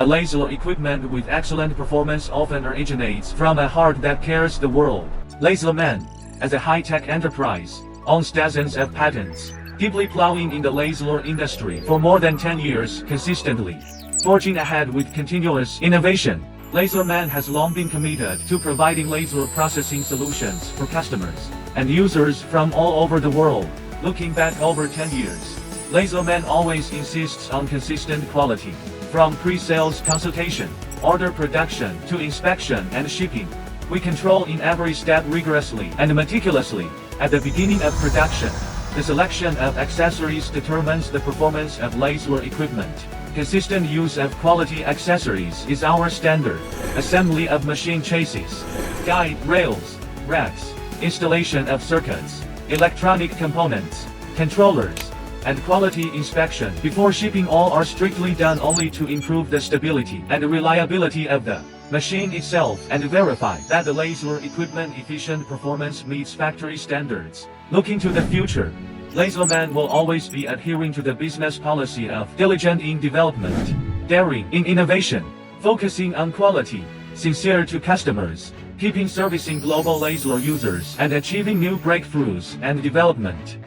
laser equipment with excellent performance often originates from a heart that cares the world. LaserMen, as a high-tech enterprise, owns dozens of patents, deeply plowing in the laser industry for more than 10 years consistently. Forging ahead with continuous innovation, LaserMen has long been committed to providing laser processing solutions for customers and users from all over the world. Looking back over 10 years, LaserMen always insists on consistent quality. From pre-sales consultation, order production to inspection and shipping, we control in every step rigorously and meticulously. At the beginning of production, the selection of accessories determines the performance of laser equipment. Consistent use of quality accessories is our standard. Assembly of machine chassis, guide rails, racks, installation of circuits, electronic components, controllers, and quality inspection before shipping all are strictly done only to improve the stability and reliability of the machine itself and verify that the laser equipment efficient performance meets factory standards. Looking to the future, LaserMen will always be adhering to the business policy of diligent in development, daring in innovation, focusing on quality, sincere to customers, keeping servicing global laser users and achieving new breakthroughs and development.